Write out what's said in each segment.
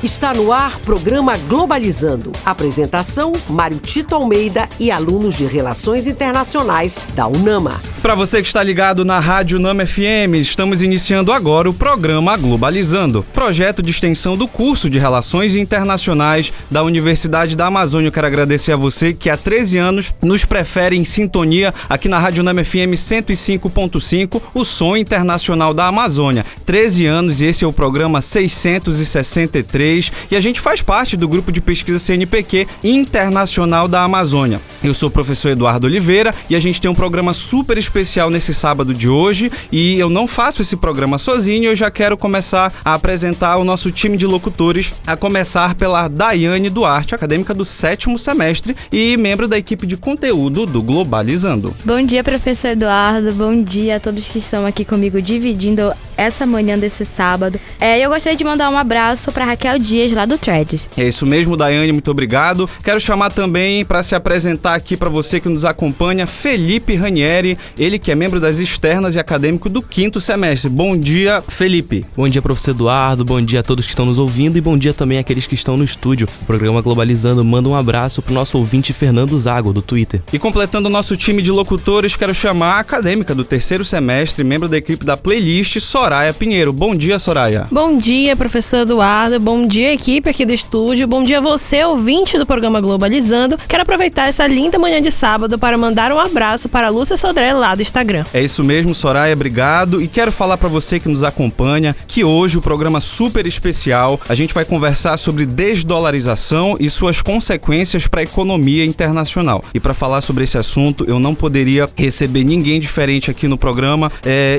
Está no ar programa Globalizando. Apresentação, Mário Tito Almeida e alunos de Relações Internacionais da UNAMA. Para você que está ligado na Rádio UNAMA FM, estamos iniciando agora o programa Globalizando, projeto de extensão do curso de Relações Internacionais da Universidade da Amazônia. Eu quero agradecer a você que há 13 anos nos prefere em sintonia aqui na Rádio UNAMA FM 105.5, o som internacional da Amazônia. 13 anos e esse é o programa 663 e a gente faz parte do grupo de pesquisa CNPq Internacional da Amazônia. Eu sou o professor Eduardo Oliveira e a gente tem um programa super especial nesse sábado de hoje e eu não faço esse programa sozinho, eu já quero começar a apresentar o nosso time de locutores, a começar pela Daiane Duarte, acadêmica do 7º semestre e membro da equipe de conteúdo do Globalizando. Bom dia, professor Eduardo, bom dia a todos que estão aqui comigo dividindo essa manhã desse sábado. Eu gostaria de mandar um abraço para Raquel Dias, lá do Threads. É isso mesmo, Daiane, muito obrigado. Quero chamar também para se apresentar aqui para você que nos acompanha, Felipe Ranieri, ele que é membro das externas e acadêmico do 5º semestre. Bom dia, Felipe. Bom dia, professor Eduardo, bom dia a todos que estão nos ouvindo e bom dia também àqueles que estão no estúdio. O programa Globalizando manda um abraço pro nosso ouvinte Fernando Zago, do Twitter. E completando o nosso time de locutores, quero chamar a acadêmica do 3º semestre, membro da equipe da Playlist, Soraya Pinheiro. Bom dia, Soraya. Bom dia, professor Eduardo, bom dia, equipe aqui do estúdio, bom dia você, ouvinte do programa Globalizando. Quero aproveitar essa linda manhã de sábado para mandar um abraço para a Lúcia Sodré, lá do Instagram. É isso mesmo, Soraya, obrigado. E quero falar para você que nos acompanha que hoje o programa super especial, a gente vai conversar sobre desdolarização e suas consequências para a economia internacional. E para falar sobre esse assunto, eu não poderia receber ninguém diferente aqui no programa.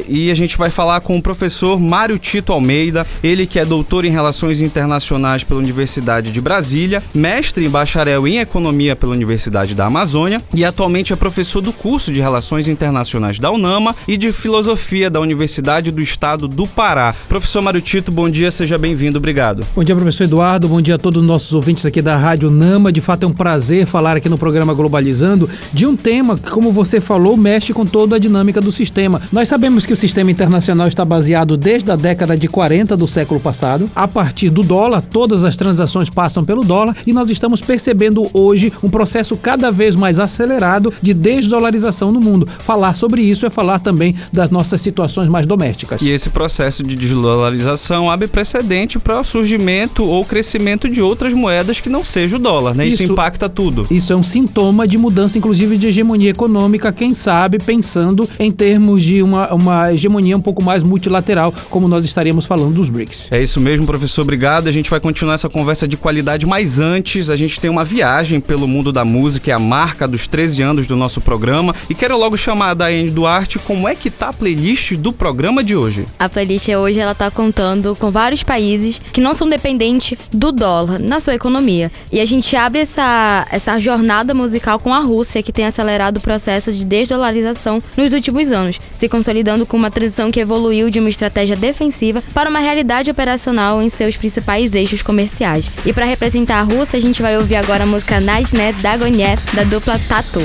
E a gente vai falar com o professor Mário Tito Almeida, ele que é doutor em Relações Internacionais pela Universidade de Brasília, mestre em bacharel em Economia pela Universidade da Amazônia e atualmente é professor do curso de Relações Internacionais da UNAMA e de Filosofia da Universidade do Estado do Pará. Professor Mário Tito, bom dia, seja bem-vindo, obrigado. Bom dia, professor Eduardo, bom dia a todos os nossos ouvintes aqui da Rádio UNAMA. De fato é um prazer falar aqui no programa Globalizando de um tema que, como você falou, mexe com toda a dinâmica do sistema. Nós sabemos que o sistema internacional está baseado desde a década de 40 do século passado. A partir do dólar, todas as transações passam pelo dólar e nós estamos percebendo hoje um processo cada vez mais acelerado de desdolarização no mundo. Falar sobre isso é falar também das nossas situações mais domésticas. E esse processo de desdolarização abre precedente para o surgimento ou crescimento de outras moedas que não seja o dólar, né? Isso impacta tudo. Isso é um sintoma de mudança, inclusive, de hegemonia econômica, quem sabe pensando em termos de uma hegemonia um pouco mais multilateral, como nós estaríamos falando dos BRICS. É isso mesmo, professor, obrigado. A gente vai continuar essa conversa de qualidade, mas antes a gente tem uma viagem pelo mundo da música, é a marca dos 13 anos do nosso programa. E quero logo chamar a Daiane Duarte, como é que tá a playlist do programa de hoje? A playlist hoje ela tá contando com vários países que não são dependentes do dólar na sua economia. E a gente abre essa jornada musical com a Rússia, que tem acelerado o processo de desdolarização nos últimos anos, se consolidando com uma transição que evoluiu de uma estratégia defensiva para uma realidade operacional em seus principais eixos comerciais. E para representar a Rússia, a gente vai ouvir agora a música Najnet Dagonet, da dupla Tatu.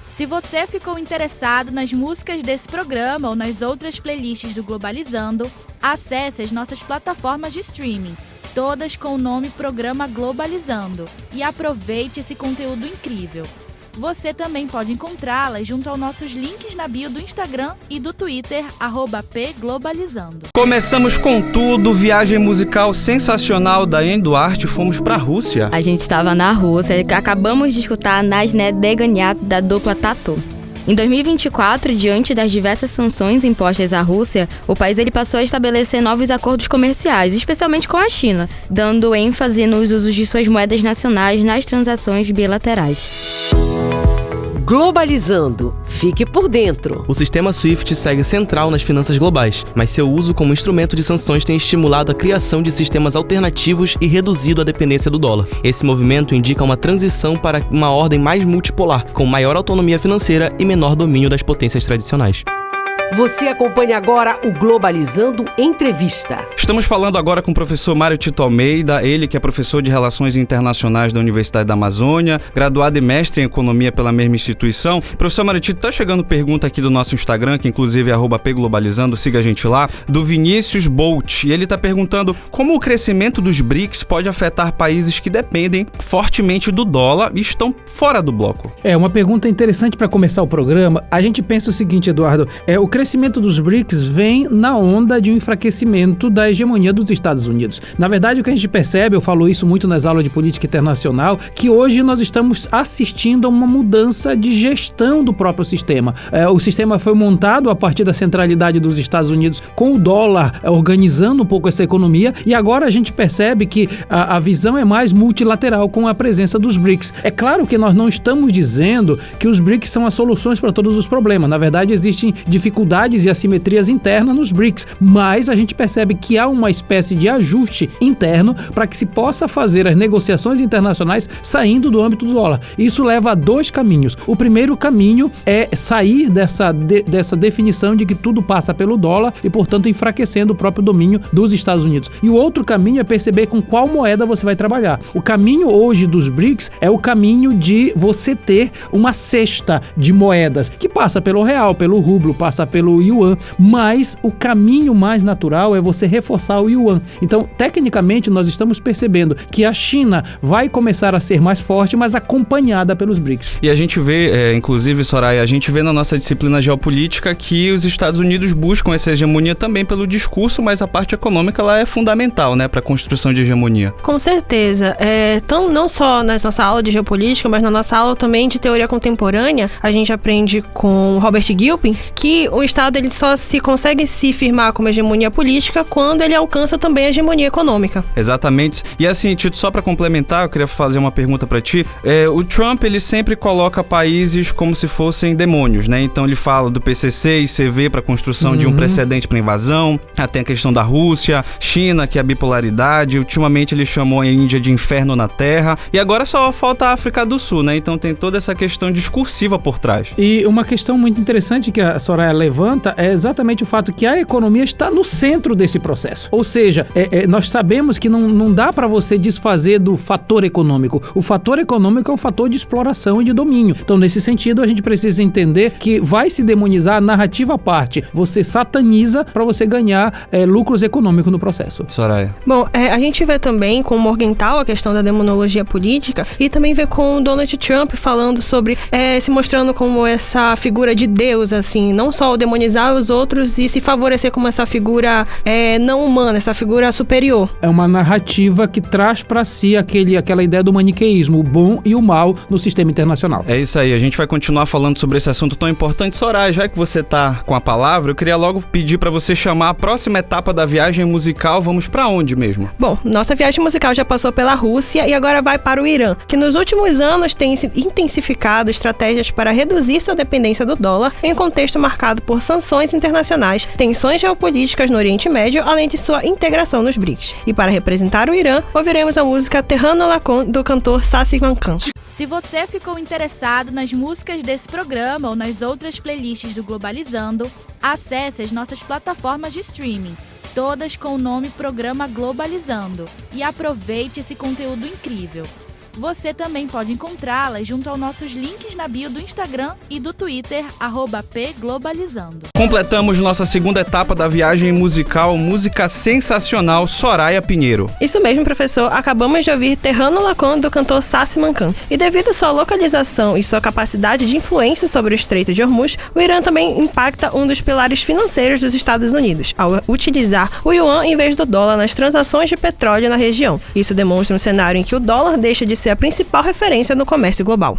Se você ficou interessado nas músicas desse programa ou nas outras playlists do Globalizando, acesse as nossas plataformas de streaming, todas com o nome Programa Globalizando, e aproveite esse conteúdo incrível. Você também pode encontrá-las junto aos nossos links na bio do Instagram e do Twitter, @pglobalizando. Começamos com tudo, viagem musical sensacional da Daiane Duarte, fomos pra Rússia. A gente estava na Rússia, acabamos de escutar Najnet Dagonet, da dupla Tatu. Em 2024, diante das diversas sanções impostas à Rússia, o país passou a estabelecer novos acordos comerciais, especialmente com a China, dando ênfase nos usos de suas moedas nacionais nas transações bilaterais. Globalizando. Fique por dentro. O sistema SWIFT segue central nas finanças globais, mas seu uso como instrumento de sanções tem estimulado a criação de sistemas alternativos e reduzido a dependência do dólar. Esse movimento indica uma transição para uma ordem mais multipolar, com maior autonomia financeira e menor domínio das potências tradicionais. Você acompanha agora o Globalizando Entrevista. Estamos falando agora com o professor Mário Tito Almeida, ele que é professor de Relações Internacionais da Universidade da Amazônia, graduado e mestre em Economia pela mesma instituição. Professor Mário Tito, tá chegando pergunta aqui do nosso Instagram, que inclusive é @pglobalizando, siga a gente lá, do Vinícius Bolt. E ele tá perguntando como o crescimento dos BRICS pode afetar países que dependem fortemente do dólar e estão fora do bloco. É uma pergunta interessante para começar o programa. A gente pensa o seguinte, Eduardo, o crescimento dos BRICS vem na onda de um enfraquecimento da hegemonia dos Estados Unidos. Na verdade, o que a gente percebe, eu falo isso muito nas aulas de política internacional, que hoje nós estamos assistindo a uma mudança de gestão do próprio sistema. O sistema foi montado a partir da centralidade dos Estados Unidos, com o dólar organizando um pouco essa economia, e agora a gente percebe que a visão é mais multilateral com a presença dos BRICS. É claro que nós não estamos dizendo que os BRICS são as soluções para todos os problemas. Na verdade, existem dificuldades e assimetrias internas nos BRICS, mas a gente percebe que há uma espécie de ajuste interno para que se possa fazer as negociações internacionais saindo do âmbito do dólar. Isso leva a dois caminhos. O primeiro caminho é sair dessa definição de que tudo passa pelo dólar e, portanto, enfraquecendo o próprio domínio dos Estados Unidos. E o outro caminho é perceber com qual moeda você vai trabalhar. O caminho hoje dos BRICS é o caminho de você ter uma cesta de moedas que passa pelo real, pelo rublo, passa pelo yuan, mas o caminho mais natural é você reforçar o yuan. Então, tecnicamente, nós estamos percebendo que a China vai começar a ser mais forte, mas acompanhada pelos BRICS. E a gente vê, inclusive, Soraya, a gente vê na nossa disciplina geopolítica que os Estados Unidos buscam essa hegemonia também pelo discurso, mas a parte econômica ela é fundamental, né, para a construção de hegemonia. Com certeza. Então, não só na nossa aula de geopolítica, mas na nossa aula também de teoria contemporânea, a gente aprende com Robert Gilpin que o Estado ele só consegue se firmar como hegemonia política quando ele alcança também a hegemonia econômica. Exatamente. E assim, Tito, só para complementar, eu queria fazer uma pergunta para ti. O Trump, ele sempre coloca países como se fossem demônios, né? Então ele fala do PCC e CV para construção de um precedente para invasão, até a questão da Rússia, China, que é a bipolaridade, ultimamente ele chamou a Índia de inferno na Terra, e agora só falta a África do Sul, né? Então tem toda essa questão discursiva por trás. E uma questão muito interessante que a Soraya levanta é exatamente o fato que a economia está no centro desse processo. Ou seja, nós sabemos que não dá para você desfazer do fator econômico. O fator econômico é um fator de exploração e de domínio. Então, nesse sentido, a gente precisa entender que vai se demonizar a narrativa à parte. Você sataniza para você ganhar lucros econômicos no processo. Soraya. Bom, a gente vê também com Morgenthau a questão da demonologia política e também vê com Donald Trump falando sobre se mostrando como essa figura de Deus, assim, não só o demonizar os outros e se favorecer como essa figura não humana, essa figura superior. É uma narrativa que traz para si aquela ideia do maniqueísmo, o bom e o mal no sistema internacional. É isso aí, a gente vai continuar falando sobre esse assunto tão importante. Soraya, já que você tá com a palavra, eu queria logo pedir para você chamar a próxima etapa da viagem musical. Vamos para onde mesmo? Bom, nossa viagem musical já passou pela Rússia e agora vai para o Irã, que nos últimos anos tem intensificado estratégias para reduzir sua dependência do dólar em um contexto marcado por sanções internacionais, tensões geopolíticas no Oriente Médio, além de sua integração nos BRICS. E para representar o Irã, ouviremos a música Terrano Lacon, do cantor Sassi Mankan. Se você ficou interessado nas músicas desse programa ou nas outras playlists do Globalizando, acesse as nossas plataformas de streaming, todas com o nome Programa Globalizando, e aproveite esse conteúdo incrível. Você também pode encontrá-las junto aos nossos links na bio do Instagram e do Twitter, @pglobalizando. Completamos nossa segunda etapa da viagem musical, música sensacional, Soraya Pinheiro. Isso mesmo, professor. Acabamos de ouvir Terrano Lacon, do cantor Sassi Mankan. E devido à sua localização e sua capacidade de influência sobre o Estreito de Hormuz, o Irã também impacta um dos pilares financeiros dos Estados Unidos, ao utilizar o yuan em vez do dólar nas transações de petróleo na região. Isso demonstra um cenário em que o dólar deixa de ser a principal referência no comércio global.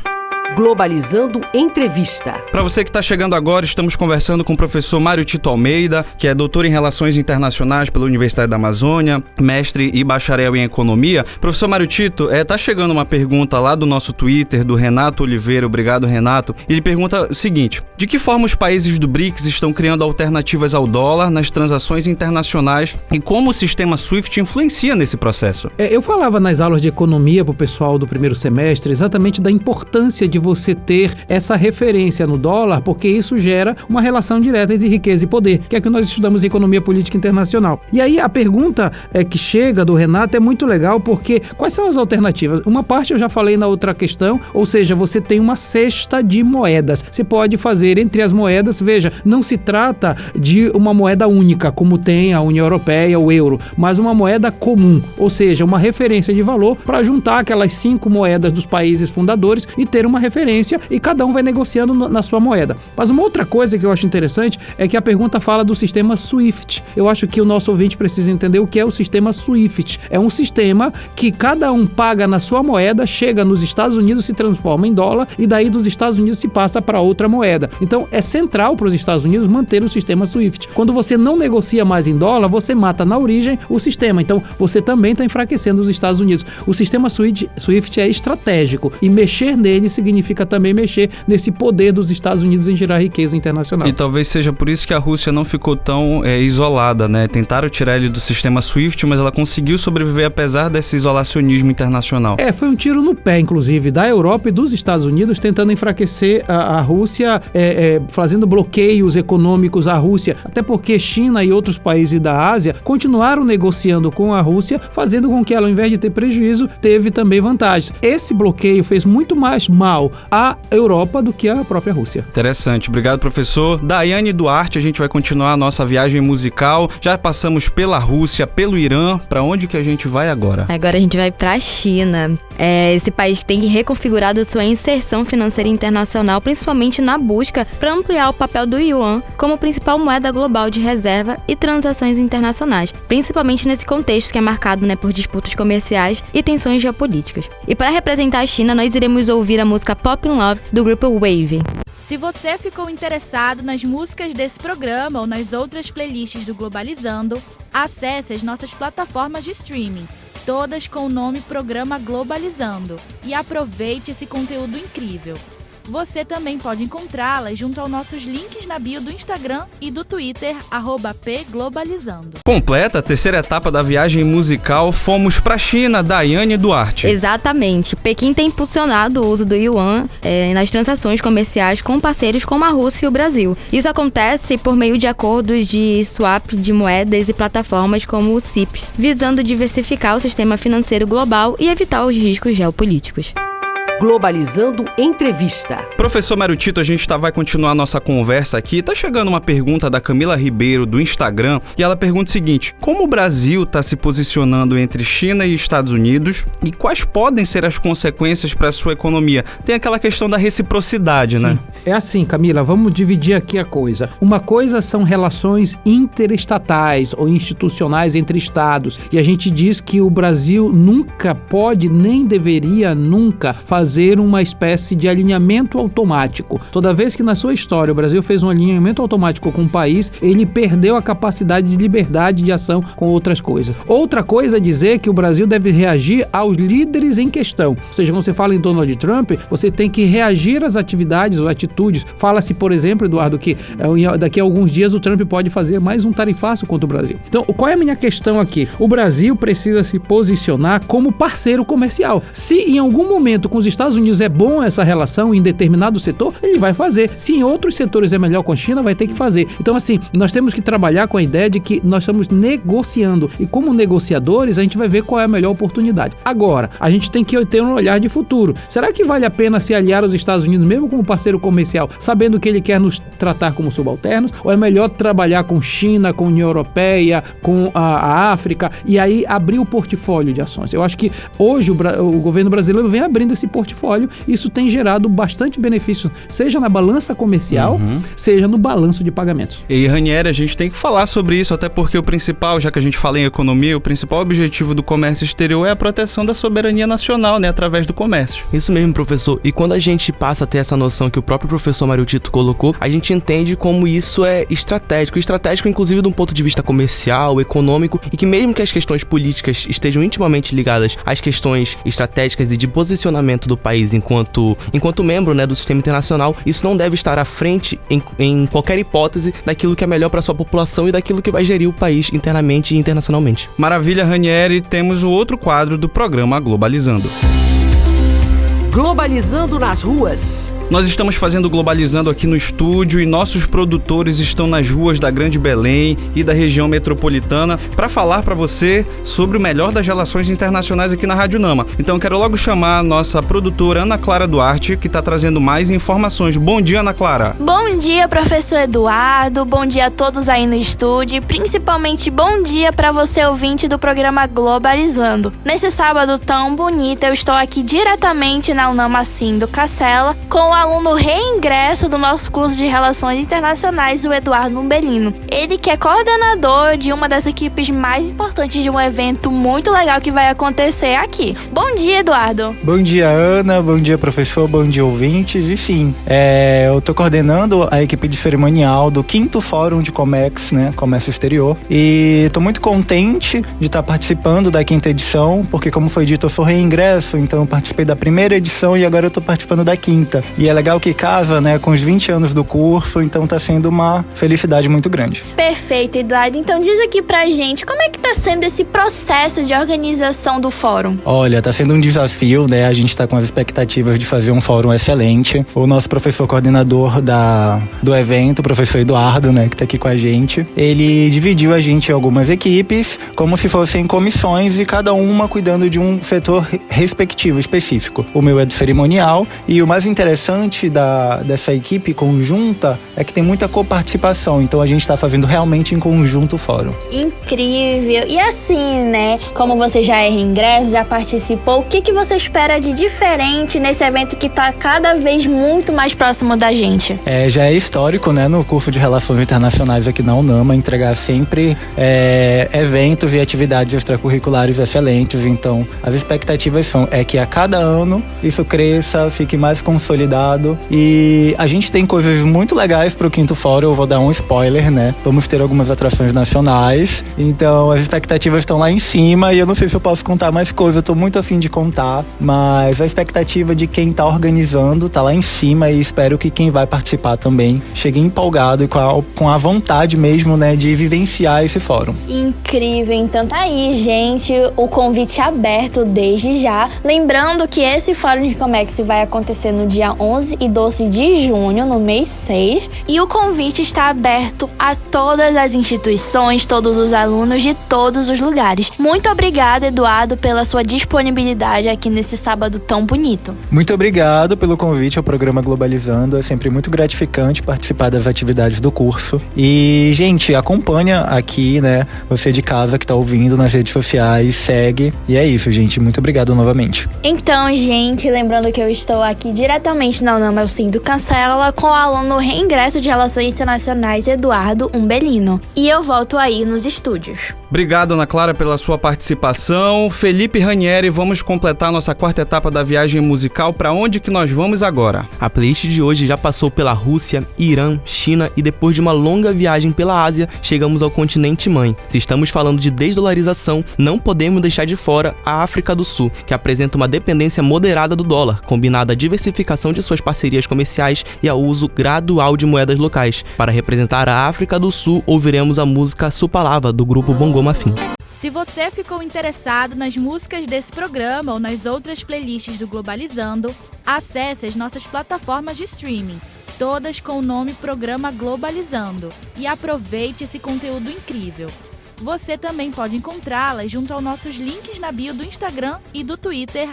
Globalizando Entrevista. Para você que está chegando agora, estamos conversando com o professor Mário Tito Almeida, que é doutor em Relações Internacionais pela Universidade da Amazônia, mestre e bacharel em Economia. Professor Mário Tito, tá chegando uma pergunta lá do nosso Twitter, do Renato Oliveira. Obrigado, Renato. Ele pergunta o seguinte: de que forma os países do BRICS estão criando alternativas ao dólar nas transações internacionais e como o sistema SWIFT influencia nesse processo? Eu falava nas aulas de economia para o pessoal do primeiro semestre exatamente da importância de você ter essa referência no dólar, porque isso gera uma relação direta entre riqueza e poder, que é que nós estudamos em economia política internacional. E aí a pergunta que chega do Renato é muito legal, porque quais são as alternativas? Uma parte eu já falei na outra questão, ou seja, você tem uma cesta de moedas. Você pode fazer entre as moedas, veja, não se trata de uma moeda única, como tem a União Europeia, o euro, mas uma moeda comum, ou seja, uma referência de valor para juntar aquelas 5 moedas dos países fundadores e ter uma referência, e cada um vai negociando na sua moeda. Mas uma outra coisa que eu acho interessante é que a pergunta fala do sistema SWIFT. Eu acho que o nosso ouvinte precisa entender o que é o sistema SWIFT. É um sistema que cada um paga na sua moeda, chega nos Estados Unidos, se transforma em dólar e daí dos Estados Unidos se passa para outra moeda. Então é central para os Estados Unidos manter o sistema SWIFT. Quando você não negocia mais em dólar, você mata na origem o sistema. Então você também está enfraquecendo os Estados Unidos. O sistema SWIFT é estratégico e mexer nele significa também mexer nesse poder dos Estados Unidos em gerar riqueza internacional. E talvez seja por isso que a Rússia não ficou tão isolada, né? Tentaram tirar ele do sistema SWIFT, mas ela conseguiu sobreviver apesar desse isolacionismo internacional. Foi um tiro no pé, inclusive, da Europa e dos Estados Unidos, tentando enfraquecer a Rússia, fazendo bloqueios econômicos à Rússia, até porque China e outros países da Ásia continuaram negociando com a Rússia, fazendo com que ela, ao invés de ter prejuízo, teve também vantagens. Esse bloqueio fez muito mais mal à Europa do que à própria Rússia. Interessante. Obrigado, professor. Daiane Duarte, a gente vai continuar a nossa viagem musical. Já passamos pela Rússia, pelo Irã. Para onde que a gente vai agora? Agora a gente vai para a China. Esse país que tem reconfigurado sua inserção financeira internacional, principalmente na busca para ampliar o papel do yuan como principal moeda global de reserva e transações internacionais, principalmente nesse contexto que é marcado, por disputas comerciais e tensões geopolíticas. E para representar a China, nós iremos ouvir a música Pop in Love do grupo Wave. Se você ficou interessado nas músicas desse programa ou nas outras playlists do Globalizando, acesse as nossas plataformas de streaming, todas com o nome Programa Globalizando, e aproveite esse conteúdo incrível. Você também pode encontrá-las junto aos nossos links na bio do Instagram e do Twitter, @pglobalizando. Completa a terceira etapa da viagem musical, fomos para a China, Daiane Duarte. Exatamente. Pequim tem impulsionado o uso do yuan nas transações comerciais com parceiros como a Rússia e o Brasil. Isso acontece por meio de acordos de swap de moedas e plataformas como o CIPS, visando diversificar o sistema financeiro global e evitar os riscos geopolíticos. Globalizando Entrevista. Professor Mário Tito, a gente vai continuar a nossa conversa aqui. Tá chegando uma pergunta da Camila Ribeiro, do Instagram, e ela pergunta o seguinte: como o Brasil está se posicionando entre China e Estados Unidos e quais podem ser as consequências para a sua economia? Tem aquela questão da reciprocidade, Sim. né? É assim, Camila, vamos dividir aqui a coisa. Uma coisa são relações interestatais ou institucionais entre estados, e a gente diz que o Brasil nunca pode, nem deveria nunca fazer uma espécie de alinhamento automático. Toda vez que na sua história o Brasil fez um alinhamento automático com o país, ele perdeu a capacidade de liberdade de ação com outras coisas. Outra coisa é dizer que o Brasil deve reagir aos líderes em questão. Ou seja, quando você fala em Donald Trump, você tem que reagir às atividades ou atitudes. Fala-se, por exemplo, Eduardo, que daqui a alguns dias o Trump pode fazer mais um tarifaço contra o Brasil. Então, qual é a minha questão aqui? O Brasil precisa se posicionar como parceiro comercial. Se em algum momento com os Estados Unidos é bom essa relação em determinado setor, ele vai fazer. Se em outros setores é melhor com a China, vai ter que fazer. Então, assim, nós temos que trabalhar com a ideia de que nós estamos negociando. E como negociadores, a gente vai ver qual é a melhor oportunidade. Agora, a gente tem que ter um olhar de futuro. Será que vale a pena se aliar aos Estados Unidos, mesmo como parceiro comercial, sabendo que ele quer nos tratar como subalternos? Ou é melhor trabalhar com China, com a União Europeia, com a África, e aí abrir o portfólio de ações? Eu acho que hoje o governo brasileiro vem abrindo esse portfólio. Isso tem gerado bastante benefício, seja na balança comercial, seja no balanço de pagamentos. E Ranieri, a gente tem que falar sobre isso, até porque o principal, já que a gente fala em economia, o principal objetivo do comércio exterior é a proteção da soberania nacional, né, através do comércio. Isso mesmo, professor. E quando a gente passa a ter essa noção que o próprio professor Mário Tito colocou, a gente entende como isso é estratégico. Estratégico, inclusive, de um ponto de vista comercial, econômico, e que mesmo que as questões políticas estejam intimamente ligadas às questões estratégicas e de posicionamento do país enquanto membro, né, do sistema internacional, isso não deve estar à frente em qualquer hipótese daquilo que é melhor para sua população e daquilo que vai gerir o país internamente e internacionalmente. Maravilha, Ranieri. Temos o outro quadro do programa Globalizando. Globalizando nas ruas. Nós estamos fazendo Globalizando aqui no estúdio e nossos produtores estão nas ruas da Grande Belém e da região metropolitana para falar para você sobre o melhor das relações internacionais aqui na Rádio Nama. Então eu quero logo chamar a nossa produtora Ana Clara Duarte, que está trazendo mais informações. Bom dia, Ana Clara. Bom dia, professor Eduardo. Bom dia a todos aí no estúdio. Principalmente bom dia para você, ouvinte do programa Globalizando. Nesse sábado tão bonito, eu estou aqui diretamente na Unama Cindo Cacela com o aluno reingresso do nosso curso de Relações Internacionais, o Eduardo Umbelino. Ele que é coordenador de uma das equipes mais importantes de um evento muito legal que vai acontecer aqui. Bom dia, Eduardo. Bom dia, Ana. Bom dia, professor. Bom dia, ouvintes. E sim, eu estou coordenando a equipe de cerimonial do 5º Fórum de Comex, né, Comércio Exterior. E estou muito contente de estar participando da 5ª edição, porque como foi dito, eu sou reingresso, então eu participei da 1ª edição e agora eu estou participando da 5ª. E é legal que casa, né, com os 20 anos do curso, então tá sendo uma felicidade muito grande. Perfeito, Eduardo. Então diz aqui pra gente, como é que tá sendo esse processo de organização do fórum? Olha, tá sendo um desafio, né, a gente tá com as expectativas de fazer um fórum excelente. O nosso professor coordenador do evento, o professor Eduardo, né, que tá aqui com a gente, ele dividiu a gente em algumas equipes, como se fossem comissões e cada uma cuidando de um setor respectivo, específico. O meu é de cerimonial e o mais interessante dessa equipe conjunta é que tem muita coparticipação, então a gente está fazendo realmente em conjunto o fórum. Incrível! E assim, né, como você já é reingresso, já participou, o que você espera de diferente nesse evento que está cada vez muito mais próximo da gente? Já é histórico, né, no curso de Relações Internacionais aqui na Unama, entregar sempre eventos e atividades extracurriculares excelentes, então as expectativas é que a cada ano isso cresça, fique mais consolidado e a gente tem coisas muito legais pro 5º Fórum, eu vou dar um spoiler, né? Vamos ter algumas atrações nacionais, então as expectativas estão lá em cima e eu não sei se eu posso contar mais coisas, eu tô muito afim de contar, mas a expectativa de quem tá organizando tá lá em cima e espero que quem vai participar também chegue empolgado e com a vontade mesmo, né, de vivenciar esse fórum. Incrível, então tá aí, gente, o convite aberto desde já. Lembrando que esse Fórum de Comex vai acontecer no dia 11 e 12 de junho, no mês 6, e o convite está aberto a todas as instituições, todos os alunos de todos os lugares. Muito obrigada, Eduardo, pela sua disponibilidade aqui nesse sábado tão bonito. Muito obrigado pelo convite ao programa Globalizando, é sempre muito gratificante participar das atividades do curso. E, gente, acompanha aqui, né, você de casa que tá ouvindo nas redes sociais, segue. E é isso, gente, muito obrigado novamente. Então, gente, lembrando que eu estou aqui diretamente na Unama Cindo Cacela com o aluno reingresso de Relações Internacionais Eduardo Umbelino. E eu volto aí nos estúdios. Obrigado, Ana Clara, pela sua participação. Felipe Ranieri, vamos completar nossa 4ª etapa da viagem musical. Para onde que nós vamos agora? A playlist de hoje já passou pela Rússia, Irã, China e depois de uma longa viagem pela Ásia, chegamos ao continente mãe. Se estamos falando de desdolarização, não podemos deixar de fora a África do Sul, que apresenta uma dependência moderada do dólar, combinada à diversificação de suas parcerias comerciais e ao uso gradual de moedas locais. Para representar a África do Sul, ouviremos a música Supalava, do grupo Bongo Mafim. Se você ficou interessado nas músicas desse programa ou nas outras playlists do Globalizando, acesse as nossas plataformas de streaming, todas com o nome Programa Globalizando, e aproveite esse conteúdo incrível. Você também pode encontrá-las junto aos nossos links na bio do Instagram e do Twitter,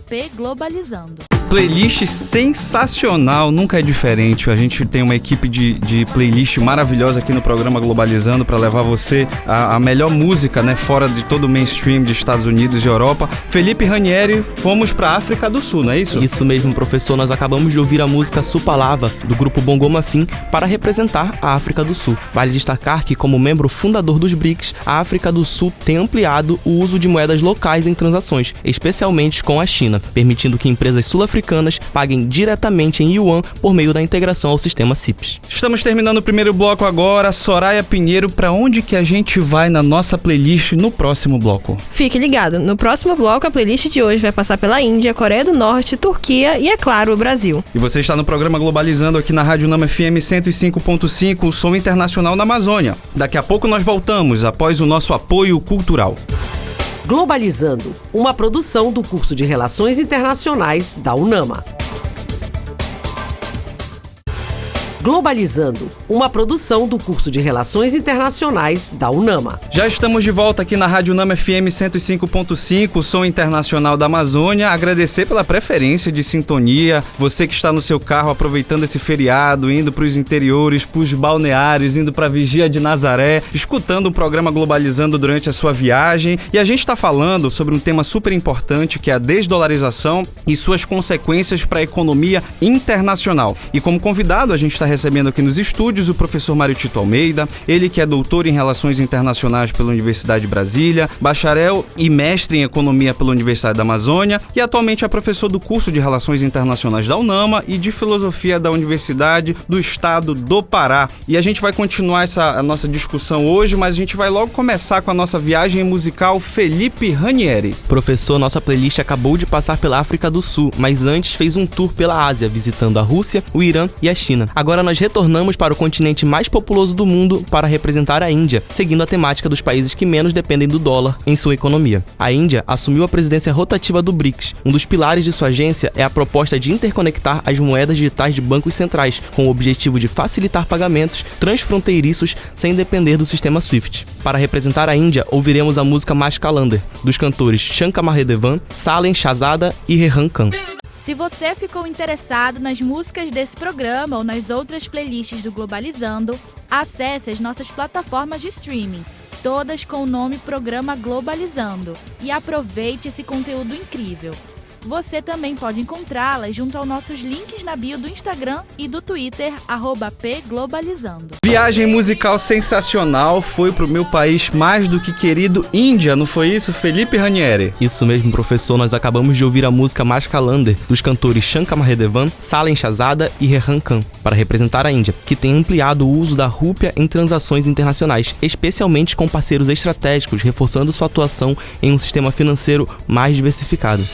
@pglobalizando. Playlist sensacional, nunca é diferente. A gente tem uma equipe de playlist maravilhosa aqui no programa Globalizando para levar você a melhor música, né, fora de todo o mainstream de Estados Unidos e Europa. Felipe Ranieri, fomos para a África do Sul, não é isso? Isso mesmo, professor. Nós acabamos de ouvir a música Supalava, do grupo Bongo Mafim, para representar a África do Sul. Vale destacar que, como membro fundador dos BRICS, a África do Sul tem ampliado o uso de moedas locais em transações, especialmente com a China, permitindo que empresas sul-africanas paguem diretamente em yuan por meio da integração ao sistema CIPS. Estamos terminando o primeiro bloco agora. Soraya Pinheiro, para onde que a gente vai na nossa playlist no próximo bloco? Fique ligado, no próximo bloco a playlist de hoje vai passar pela Índia, Coreia do Norte, Turquia e, é claro, o Brasil. E você está no programa Globalizando aqui na Rádio Nama FM 105.5, o som internacional na Amazônia. Daqui a pouco nós voltamos, após o nosso apoio cultural. Globalizando, uma produção do curso de Relações Internacionais da UNAMA. Globalizando, uma produção do curso de Relações Internacionais da UNAMA. Já estamos de volta aqui na Rádio UNAMA FM 105.5, o som internacional da Amazônia. Agradecer pela preferência de sintonia, você que está no seu carro aproveitando esse feriado, indo para os interiores, para os balneários, indo para a Vigia de Nazaré, escutando o programa Globalizando durante a sua viagem. E a gente está falando sobre um tema super importante, que é a desdolarização e suas consequências para a economia internacional. E como convidado, a gente está recebendo aqui nos estúdios o professor Mário Tito Almeida, ele que é doutor em Relações Internacionais pela Universidade de Brasília, bacharel e mestre em Economia pela Universidade da Amazônia e atualmente é professor do curso de Relações Internacionais da UNAMA e de Filosofia da Universidade do Estado do Pará. E a gente vai continuar a nossa discussão hoje, mas a gente vai logo começar com a nossa viagem musical Felipe Ranieri. Professor, nossa playlist acabou de passar pela África do Sul, mas antes fez um tour pela Ásia, visitando a Rússia, o Irã e a China. Agora nós retornamos para o continente mais populoso do mundo para representar a Índia, seguindo a temática dos países que menos dependem do dólar em sua economia. A Índia assumiu a presidência rotativa do BRICS. Um dos pilares de sua agência é a proposta de interconectar as moedas digitais de bancos centrais, com o objetivo de facilitar pagamentos transfronteiriços sem depender do sistema SWIFT. Para representar a Índia, ouviremos a música Mas Kalander, dos cantores Shankar Mahadevan, Salen Shahzada e Rehan Khan. Se você ficou interessado nas músicas desse programa ou nas outras playlists do Globalizando, acesse as nossas plataformas de streaming, todas com o nome Programa Globalizando, e aproveite esse conteúdo incrível. Você também pode encontrá-las junto aos nossos links na bio do Instagram e do Twitter, @pglobalizando. Viagem musical sensacional, foi pro meu país mais do que querido, Índia, não foi isso, Felipe Ranieri? Isso mesmo, professor, nós acabamos de ouvir a música Mas Kalander, dos cantores Shankar Mahadevan, Salen Shahzada e Rehan Khan, para representar a Índia, que tem ampliado o uso da rúpia em transações internacionais, especialmente com parceiros estratégicos, reforçando sua atuação em um sistema financeiro mais diversificado.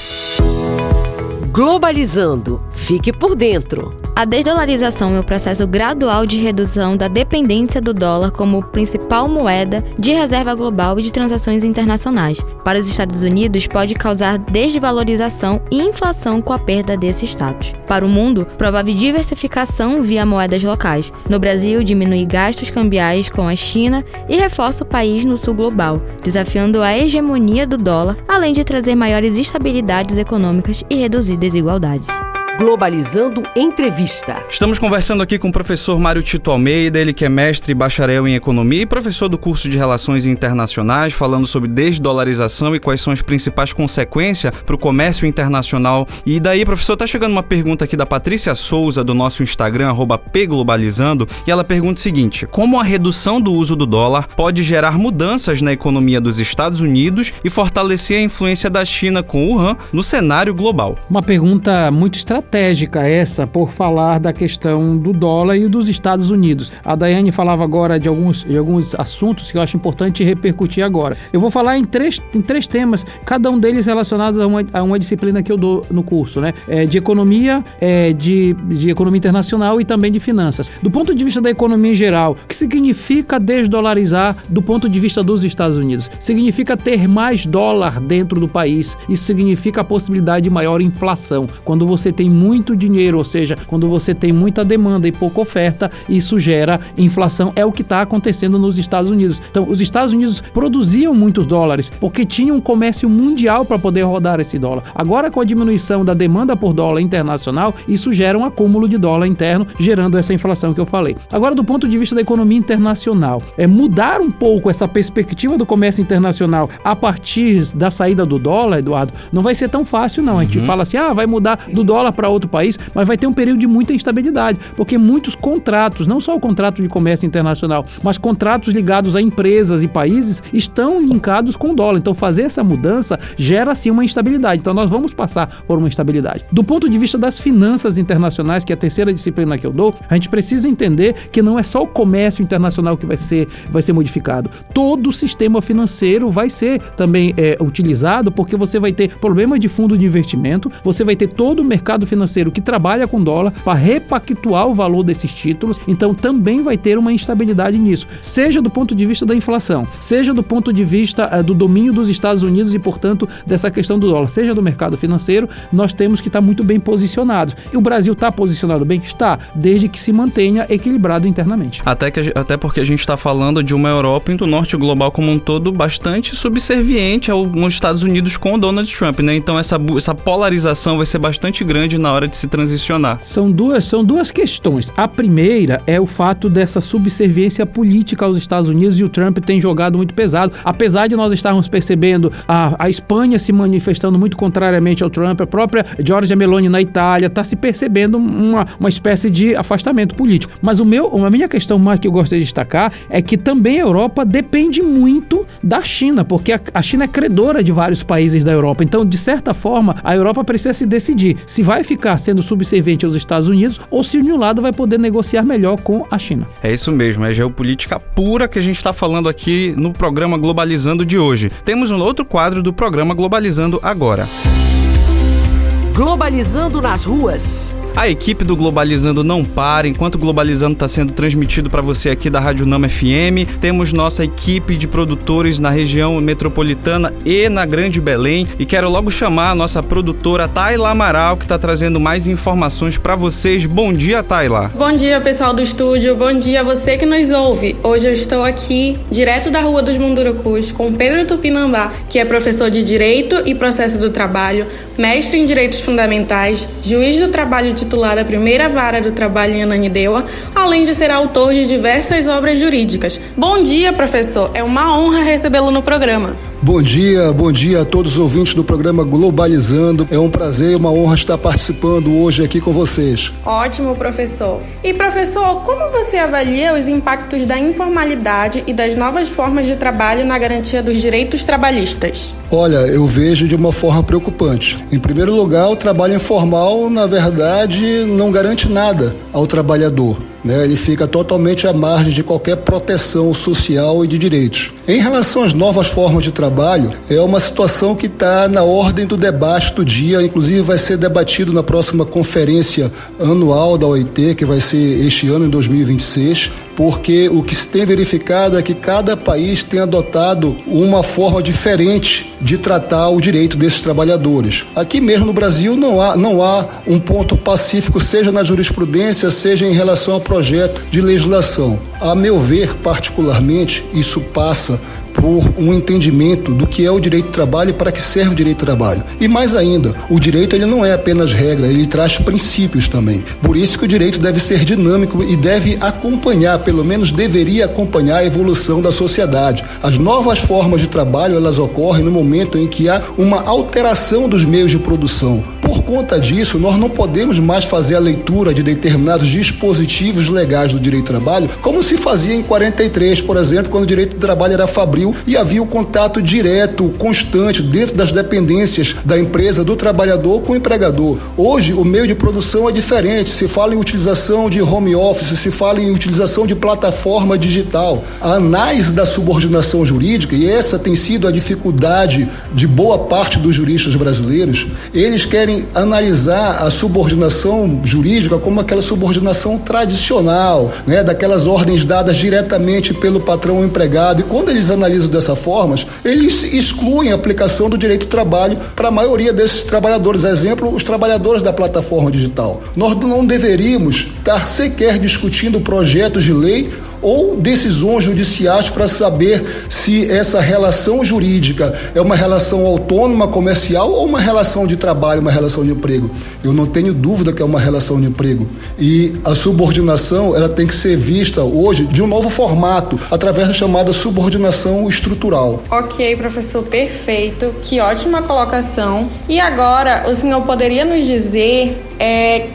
Globalizando. Fique por dentro. A desdolarização é o processo gradual de redução da dependência do dólar como principal moeda de reserva global e de transações internacionais. Para os Estados Unidos, pode causar desvalorização e inflação com a perda desse status. Para o mundo, provável diversificação via moedas locais. No Brasil, diminui gastos cambiais com a China e reforça o país no sul global, desafiando a hegemonia do dólar, além de trazer maiores estabilidades econômicas e reduzir desigualdades. Globalizando Entrevista. Estamos conversando aqui com o professor Mário Tito Almeida, ele que é mestre e bacharel em Economia e professor do curso de Relações Internacionais, falando sobre desdolarização e quais são as principais consequências para o comércio internacional. E daí, professor, tá chegando uma pergunta aqui da Patrícia Souza, do nosso Instagram, @pglobalizando, e ela pergunta o seguinte: como a redução do uso do dólar pode gerar mudanças na economia dos Estados Unidos e fortalecer a influência da China com o Wuhan no cenário global? Uma pergunta muito estratégica essa, por falar da questão do dólar e dos Estados Unidos. A Daiane falava agora de alguns assuntos que eu acho importante repercutir agora. Eu vou falar em três temas, cada um deles relacionados a uma disciplina que eu dou no curso, né? De economia, de economia internacional e também de finanças. Do ponto de vista da economia em geral, o que significa desdolarizar do ponto de vista dos Estados Unidos? Significa ter mais dólar dentro do país. Isso significa a possibilidade de maior inflação. Quando você tem muito dinheiro, ou seja, quando você tem muita demanda e pouca oferta, isso gera inflação. É o que está acontecendo nos Estados Unidos. Então, os Estados Unidos produziam muitos dólares porque tinham um comércio mundial para poder rodar esse dólar. Agora, com a diminuição da demanda por dólar internacional, isso gera um acúmulo de dólar interno, gerando essa inflação que eu falei. Agora, do ponto de vista da economia internacional, mudar um pouco essa perspectiva do comércio internacional a partir da saída do dólar, Eduardo, não vai ser tão fácil, não. A gente fala assim, vai mudar do dólar para outro país, mas vai ter um período de muita instabilidade, porque muitos contratos, não só o contrato de comércio internacional, mas contratos ligados a empresas e países estão linkados com o dólar. Então, fazer essa mudança gera, sim, uma instabilidade. Então, nós vamos passar por uma instabilidade. Do ponto de vista das finanças internacionais, que é a terceira disciplina que eu dou, a gente precisa entender que não é só o comércio internacional que vai ser modificado. Todo o sistema financeiro vai ser também utilizado, porque você vai ter problemas de fundo de investimento, você vai ter todo o mercado financeiro que trabalha com dólar para repactuar o valor desses títulos, então também vai ter uma instabilidade nisso, seja do ponto de vista da inflação, seja do ponto de vista do domínio dos Estados Unidos e, portanto, dessa questão do dólar, seja do mercado financeiro, nós temos que estar muito bem posicionados. E o Brasil está posicionado bem? Está, desde que se mantenha equilibrado internamente. Até porque a gente está falando de uma Europa e do norte global como um todo bastante subserviente aos Estados Unidos com o Donald Trump, né? Então essa polarização vai ser bastante grande na hora de se transicionar. São duas questões. A primeira é o fato dessa subserviência política aos Estados Unidos, e o Trump tem jogado muito pesado. Apesar de nós estarmos percebendo a Espanha se manifestando muito contrariamente ao Trump, a própria Giorgia Meloni na Itália, está se percebendo uma espécie de afastamento político. Mas a minha questão mais que eu gostaria de destacar é que também a Europa depende muito da China, porque a China é credora de vários países da Europa. Então, de certa forma, a Europa precisa se decidir se vai ficar sendo subserviente aos Estados Unidos ou se de um lado vai poder negociar melhor com a China. É isso mesmo, é geopolítica pura que a gente está falando aqui no programa Globalizando de hoje. Temos um outro quadro do programa Globalizando agora. Globalizando nas ruas. A equipe do Globalizando não para, enquanto o Globalizando está sendo transmitido para você aqui da Rádio Nama FM. Temos nossa equipe de produtores na região metropolitana e na Grande Belém. E quero logo chamar a nossa produtora Tayla Amaral, que está trazendo mais informações para vocês. Bom dia, Tayla. Bom dia, pessoal do estúdio. Bom dia a você que nos ouve. Hoje eu estou aqui, direto da Rua dos Mundurucus, com Pedro Tupinambá, que é professor de Direito e Processo do Trabalho, mestre em Direitos Fundamentais, juiz do trabalho titular da primeira vara do trabalho em Ananindeua, além de ser autor de diversas obras jurídicas. Bom dia, professor. É uma honra recebê-lo no programa. Bom dia a todos os ouvintes do programa Globalizando. É um prazer e uma honra estar participando hoje aqui com vocês. Ótimo, professor. E, professor, como você avalia os impactos da informalidade e das novas formas de trabalho na garantia dos direitos trabalhistas? Olha, eu vejo de uma forma preocupante. Em primeiro lugar, o trabalho informal, na verdade, não garante nada ao trabalhador. Ele fica totalmente à margem de qualquer proteção social e de direitos. Em relação às novas formas de trabalho, é uma situação que está na ordem do debate do dia, inclusive vai ser debatido na próxima conferência anual da OIT, que vai ser este ano, em 2026, porque o que se tem verificado é que cada país tem adotado uma forma diferente de tratar o direito desses trabalhadores. Aqui mesmo no Brasil não há um ponto pacífico, seja na jurisprudência, seja em relação ao projeto de legislação. A meu ver, particularmente, isso passa por um entendimento do que é o direito do trabalho e para que serve o direito do trabalho. E mais ainda, o direito ele não é apenas regra, ele traz princípios também. Por isso que o direito deve ser dinâmico e deve acompanhar, pelo menos deveria acompanhar a evolução da sociedade. As novas formas de trabalho, elas ocorrem no momento em que há uma alteração dos meios de produção. Por conta disso, nós não podemos mais fazer a leitura de determinados dispositivos legais do direito do trabalho, como se fazia em 43, por exemplo, quando o direito do trabalho era fabril e havia o contato direto, constante, dentro das dependências da empresa, do trabalhador com o empregador. Hoje, o meio de produção é diferente, se fala em utilização de home office, se fala em utilização de plataforma digital. A análise da subordinação jurídica, e essa tem sido a dificuldade de boa parte dos juristas brasileiros, eles querem analisar a subordinação jurídica como aquela subordinação tradicional, daquelas ordens dadas diretamente pelo patrão ao empregado, e quando eles analisam dessa forma, eles excluem a aplicação do direito do trabalho para a maioria desses trabalhadores. Exemplo, os trabalhadores da plataforma digital. Nós não deveríamos estar sequer discutindo projetos de lei ou decisões judiciais para saber se essa relação jurídica é uma relação autônoma, comercial ou uma relação de trabalho, uma relação de emprego. Eu não tenho dúvida que é uma relação de emprego. E a subordinação, ela tem que ser vista hoje de um novo formato, através da chamada subordinação estrutural. Ok, professor, perfeito. Que ótima colocação. E agora, o senhor poderia nos dizer,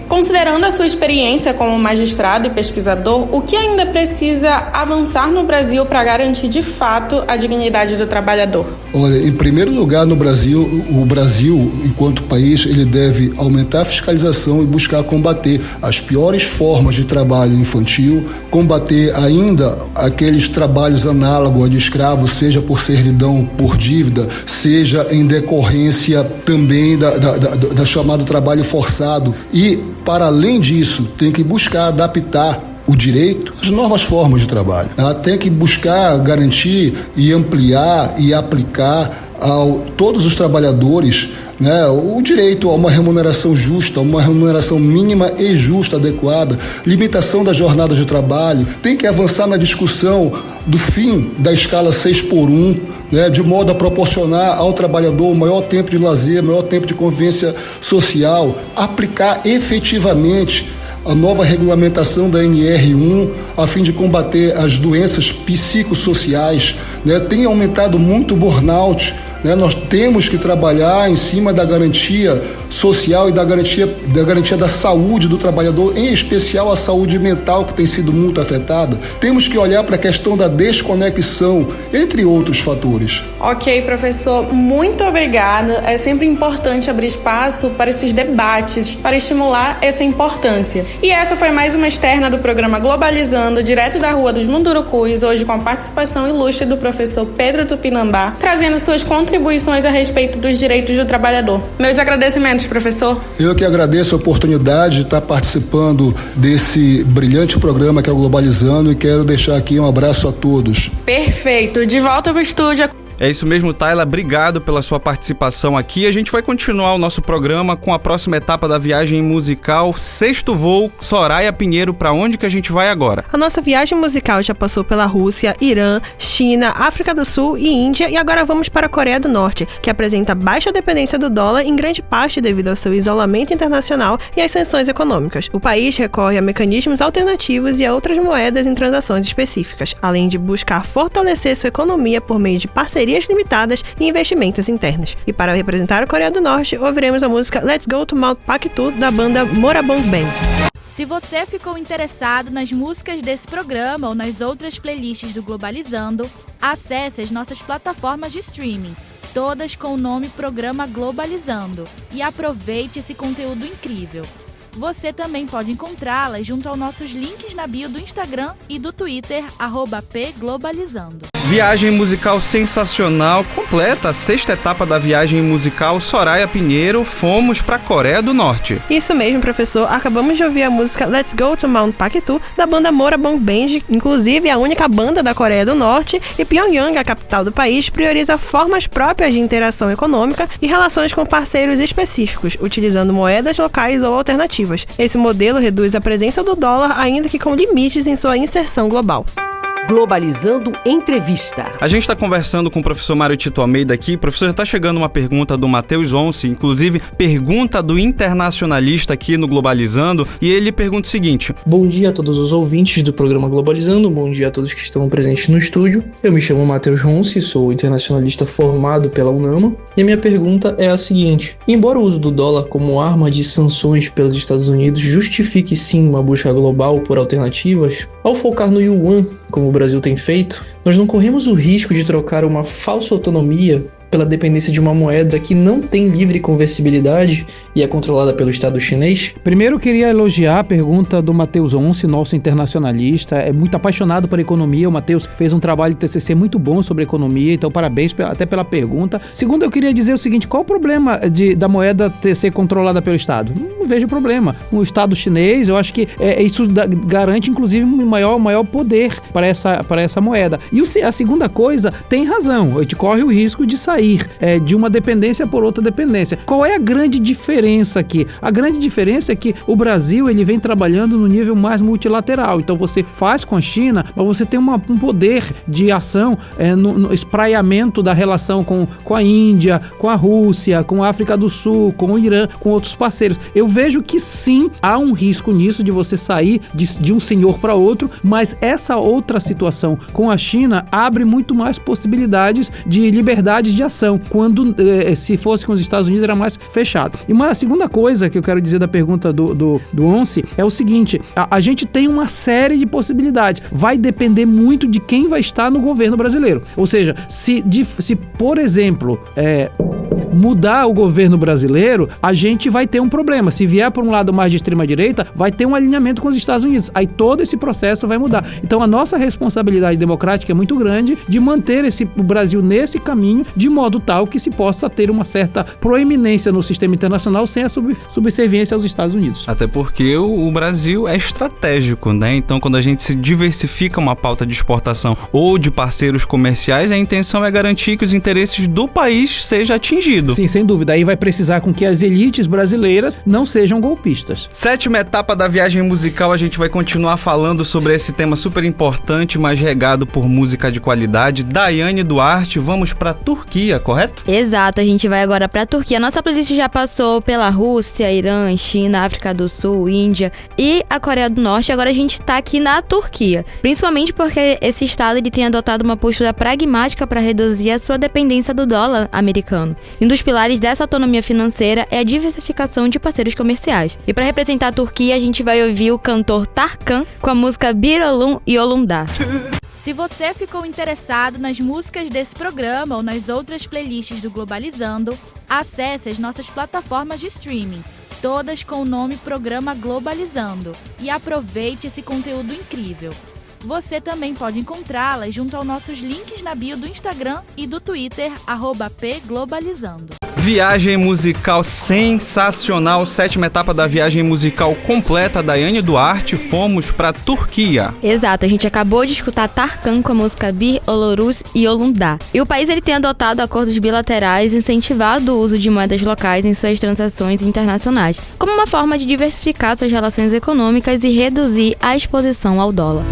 considerando a sua experiência como magistrado e pesquisador, o que ainda precisa avançar no Brasil para garantir de fato a dignidade do trabalhador? Olha, em primeiro lugar, no Brasil, o Brasil, enquanto país, ele deve aumentar a fiscalização e buscar combater as piores formas de trabalho infantil, combater ainda aqueles trabalhos análogos a de escravo, seja por servidão, por dívida, seja em decorrência também da chamada trabalho forçado. E, para além disso, tem que buscar adaptar o direito às novas formas de trabalho. Ela tem que buscar garantir e ampliar e aplicar a todos os trabalhadores, né, o direito a uma remuneração justa, uma remuneração mínima e justa, adequada, limitação das jornadas de trabalho. Tem que avançar na discussão do fim da escala 6x1, né, de modo a proporcionar ao trabalhador o maior tempo de lazer, maior tempo de convivência social, aplicar efetivamente a nova regulamentação da NR1 a fim de combater as doenças psicossociais, né? Tem aumentado muito o burnout, né? Nós temos que trabalhar em cima da garantia social e da garantia da saúde do trabalhador, em especial a saúde mental, que tem sido muito afetada. Temos que olhar para a questão da desconexão, entre outros fatores. Ok, professor, muito obrigada. É sempre importante abrir espaço para esses debates, para estimular essa importância. E essa foi mais uma externa do programa Globalizando, direto da Rua dos Mundurucus, hoje com a participação ilustre do professor Pedro Tupinambá, trazendo suas contribuições a respeito dos direitos do trabalhador. Meus agradecimentos, professor. Eu que agradeço a oportunidade de estar participando desse brilhante programa que é o Globalizando e quero deixar aqui um abraço a todos. Perfeito. De volta ao estúdio. É isso mesmo, Tayla. Obrigado pela sua participação aqui. A gente vai continuar o nosso programa com a próxima etapa da viagem musical, Sexto Voo, Soraya Pinheiro. Para onde que a gente vai agora? A nossa viagem musical já passou pela Rússia, Irã, China, África do Sul e Índia, e agora vamos para a Coreia do Norte, que apresenta baixa dependência do dólar, em grande parte devido ao seu isolamento internacional e às sanções econômicas. O país recorre a mecanismos alternativos e a outras moedas em transações específicas, além de buscar fortalecer sua economia por meio de parcerias limitadas e investimentos internos. E para representar a Coreia do Norte, ouviremos a música Let's Go to Mount Paktu, da banda Morabang Band. Se você ficou interessado nas músicas desse programa ou nas outras playlists do Globalizando, acesse as nossas plataformas de streaming, todas com o nome Programa Globalizando, e aproveite esse conteúdo incrível. Você também pode encontrá-las junto aos nossos links na bio do Instagram e do Twitter, @pglobalizando. Viagem musical sensacional, completa a sexta etapa da viagem musical Soraya Pinheiro, fomos para a Coreia do Norte. Isso mesmo, professor. Acabamos de ouvir a música Let's Go to Mount Paktu, da banda Morabang Band, inclusive a única banda da Coreia do Norte, e Pyongyang, a capital do país, prioriza formas próprias de interação econômica e relações com parceiros específicos, utilizando moedas locais ou alternativas. Esse modelo reduz a presença do dólar, ainda que com limites em sua inserção global. Globalizando Entrevista. A gente está conversando com o professor Mário Tito Almeida aqui. Professor, já está chegando uma pergunta do Matheus Once, inclusive pergunta do internacionalista aqui no Globalizando, e ele pergunta o seguinte: bom dia a todos os ouvintes do programa Globalizando, bom dia a todos que estão presentes no estúdio. Eu me chamo Matheus Once, sou internacionalista formado pela UNAMA, e a minha pergunta é a seguinte: embora o uso do dólar como arma de sanções pelos Estados Unidos justifique sim uma busca global por alternativas, ao focar no yuan, como o Brasil tem feito, nós não corremos o risco de trocar uma falsa autonomia pela dependência de uma moeda que não tem livre conversibilidade e é controlada pelo Estado chinês? Primeiro eu queria elogiar a pergunta do Matheus Once, nosso internacionalista, é muito apaixonado por economia. O Matheus fez um trabalho de TCC muito bom sobre economia, então parabéns até pela pergunta. Segundo, eu queria dizer o seguinte: qual o problema da moeda ser controlada pelo Estado? Não vejo problema. O Estado chinês, eu acho que isso garante inclusive um maior poder para essa moeda. E a segunda coisa, tem razão, a gente corre o risco de sair de uma dependência por outra dependência. Qual é a grande diferença aqui? A grande diferença é que o Brasil ele vem trabalhando no nível mais multilateral. Então você faz com a China, mas você tem um poder de ação no espraiamento da relação com a Índia, com a Rússia, com a África do Sul, com o Irã, com outros parceiros. Eu vejo que sim, há um risco nisso de você sair de um senhor para outro, mas essa outra situação com a China abre muito mais possibilidades de liberdade de ação, quando se fosse com os Estados Unidos era mais fechado. E uma segunda coisa que eu quero dizer da pergunta do Once é o seguinte, a gente tem uma série de possibilidades, vai depender muito de quem vai estar no governo brasileiro, ou seja, se por exemplo, mudar o governo brasileiro, a gente vai ter um problema. Se vier por um lado mais de extrema direita, vai ter um alinhamento com os Estados Unidos. Aí todo esse processo vai mudar. Então a nossa responsabilidade democrática é muito grande de manter o Brasil nesse caminho, de modo tal que se possa ter uma certa proeminência no sistema internacional sem a subserviência aos Estados Unidos. Até porque o Brasil é estratégico, né? Então quando a gente se diversifica uma pauta de exportação ou de parceiros comerciais, a intenção é garantir que os interesses do país sejam atingidos. Sim, sem dúvida. Aí vai precisar com que as elites brasileiras não sejam golpistas. 7ª etapa da viagem musical, a gente vai continuar falando sobre esse tema super importante, mas regado por música de qualidade. Daiane Duarte, vamos pra Turquia, correto? Exato, a gente vai agora pra Turquia. Nossa playlist já passou pela Rússia, Irã, China, África do Sul, Índia e a Coreia do Norte. Agora a gente tá aqui na Turquia, principalmente porque esse estado ele tem adotado uma postura pragmática para reduzir a sua dependência do dólar americano. Um dos pilares dessa autonomia financeira é a diversificação de parceiros comerciais. E para representar a Turquia, a gente vai ouvir o cantor Tarkan com a música Bir Olum Yolunda. Se você ficou interessado nas músicas desse programa ou nas outras playlists do Globalizando, acesse as nossas plataformas de streaming, todas com o nome Programa Globalizando, e aproveite esse conteúdo incrível. Você também pode encontrá-las junto aos nossos links na bio do Instagram e do Twitter, @pglobalizando. Viagem musical sensacional, 7ª etapa da viagem musical completa. Daiane Duarte, fomos pra Turquia. Exato, a gente acabou de escutar Tarkan com a música Bir Olorus Yolunda. E o país ele tem adotado acordos bilaterais e incentivado o uso de moedas locais em suas transações internacionais, como uma forma de diversificar suas relações econômicas e reduzir a exposição ao dólar.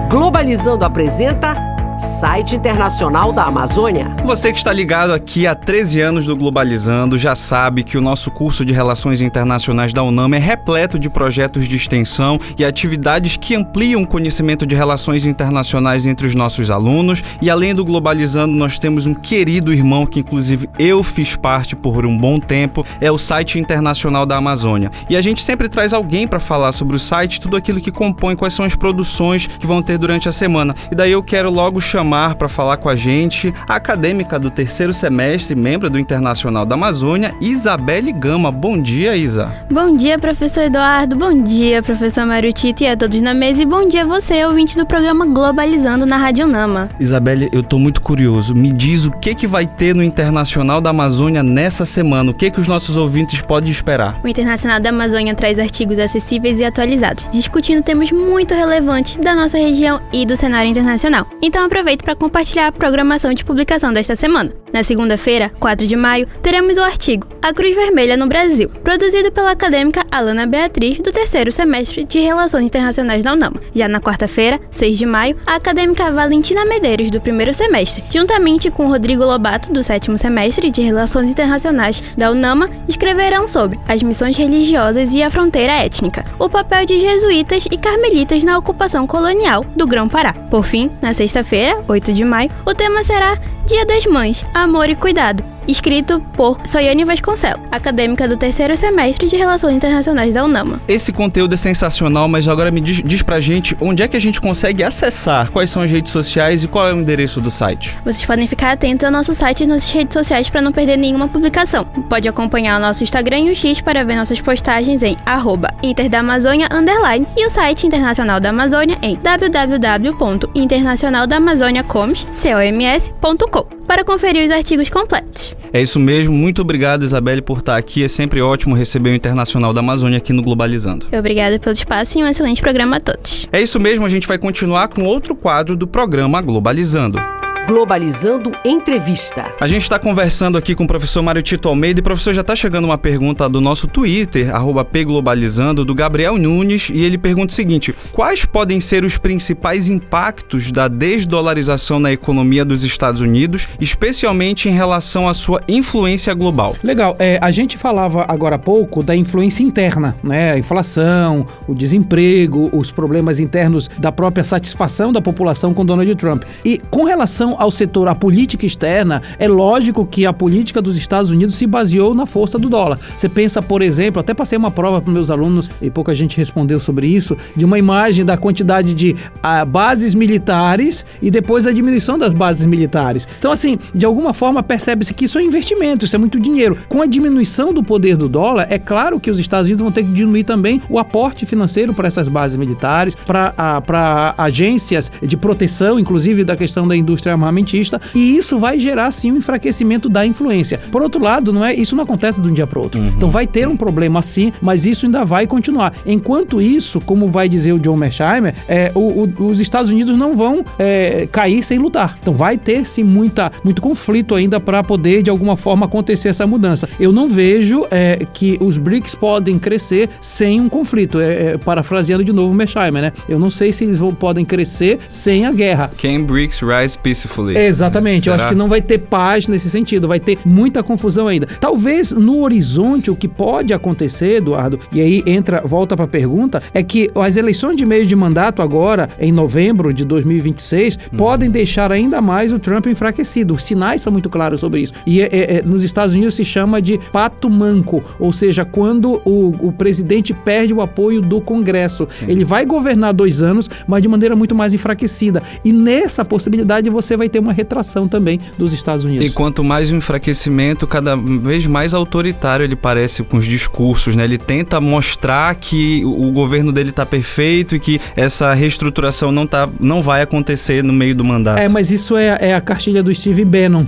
Globalizando apresenta Site Internacional da Amazônia. Você que está ligado aqui há 13 anos do Globalizando já sabe que o nosso curso de Relações Internacionais da UNAM é repleto de projetos de extensão e atividades que ampliam o conhecimento de relações internacionais entre os nossos alunos. E além do Globalizando, nós temos um querido irmão que inclusive eu fiz parte por um bom tempo, é o Site Internacional da Amazônia. E a gente sempre traz alguém para falar sobre o site, tudo aquilo que compõe, quais são as produções que vão ter durante a semana. E daí eu quero logo chamar para falar com a gente a acadêmica do 3º semestre, membro do Internacional da Amazônia, Isabelle Gama. Bom dia, Isa. Bom dia, professor Eduardo. Bom dia, professor Mário Tito e a todos na mesa. E bom dia a você, ouvinte do programa Globalizando na Rádio Nama. Isabelle, eu tô muito curioso. Me diz o que vai ter no Internacional da Amazônia nessa semana. O que os nossos ouvintes podem esperar? O Internacional da Amazônia traz artigos acessíveis e atualizados, discutindo temas muito relevantes da nossa região e do cenário internacional. Então aproveito para compartilhar a programação de publicação desta semana. Na segunda-feira, 4 de maio, teremos o artigo A Cruz Vermelha no Brasil, produzido pela acadêmica Alana Beatriz, do 3º semestre de Relações Internacionais da UNAM. Já na quarta-feira, 6 de maio, a acadêmica Valentina Medeiros, do 1º semestre, juntamente com Rodrigo Lobato, do 7º semestre de Relações Internacionais da UNAM, escreverão sobre as missões religiosas e a fronteira étnica, o papel de jesuítas e carmelitas na ocupação colonial do Grão-Pará. Por fim, na sexta-feira, 8 de maio, o tema será Dia das Mães, Amor e Cuidado, escrito por Soiane Vasconcelos, acadêmica do 3º semestre de Relações Internacionais da UNAM. Esse conteúdo é sensacional, mas agora me diz pra gente onde é que a gente consegue acessar, quais são as redes sociais e qual é o endereço do site. Vocês podem ficar atentos ao nosso site e nossas redes sociais para não perder nenhuma publicação. Pode acompanhar o nosso Instagram e o X para ver nossas postagens em @interdamazônia_ e o site Internacional da Amazônia em www.internacionaldamazoniacoms.com para conferir os artigos completos. É isso mesmo, muito obrigado, Isabelle, por estar aqui. É sempre ótimo receber o Internacional da Amazônia aqui no Globalizando. Obrigada pelo espaço e um excelente programa a todos. É isso mesmo, a gente vai continuar com outro quadro do programa Globalizando. Globalizando Entrevista. A gente está conversando aqui com o professor Mário Tito Almeida e, professor, já está chegando uma pergunta do nosso Twitter, @pglobalizando, do Gabriel Nunes, e ele pergunta o seguinte: quais podem ser os principais impactos da desdolarização na economia dos Estados Unidos, especialmente em relação à sua influência global? Legal, a gente falava agora há pouco da influência interna, né? A inflação, o desemprego, os problemas internos da própria satisfação da população com Donald Trump. E com relação ao setor, à política externa, é lógico que a política dos Estados Unidos se baseou na força do dólar. Você pensa, por exemplo, até passei uma prova para meus alunos, e pouca gente respondeu sobre isso, de uma imagem da quantidade de bases militares e depois a diminuição das bases militares. Então, assim, de alguma forma percebe-se que isso é investimento, isso é muito dinheiro. Com a diminuição do poder do dólar, é claro que os Estados Unidos vão ter que diminuir também o aporte financeiro para essas bases militares, para agências de proteção, inclusive da questão da indústria armamentista, e isso vai gerar sim um enfraquecimento da influência. Por outro lado, isso não acontece de um dia para o outro. Então vai ter um problema sim, mas isso ainda vai continuar. Enquanto isso, como vai dizer o John Mearsheimer, os Estados Unidos não vão cair sem lutar. Então vai ter sim muito conflito ainda para poder de alguma forma acontecer essa mudança. Eu não vejo que os BRICS podem crescer sem um conflito. Parafraseando de novo o Mearsheimer, né? Eu não sei se eles podem crescer sem a guerra. Can BRICS rise peacefully? Exatamente. Será? Eu acho que não vai ter paz nesse sentido. Vai ter muita confusão ainda. Talvez no horizonte o que pode acontecer, Eduardo, e aí volta para a pergunta, é que as eleições de meio de mandato agora, em novembro de 2026, podem deixar ainda mais o Trump enfraquecido. Os sinais são muito claros sobre isso. E nos Estados Unidos se chama de pato manco, ou seja, quando o presidente perde o apoio do Congresso. Sim. Ele vai governar 2 anos, mas de maneira muito mais enfraquecida. E nessa possibilidade você vai ter uma retração também dos Estados Unidos. E quanto mais o enfraquecimento, cada vez mais autoritário ele parece com os discursos, né? Ele tenta mostrar que o governo dele está perfeito e que essa reestruturação não vai acontecer no meio do mandato. Mas isso é a cartilha do Steve Bannon.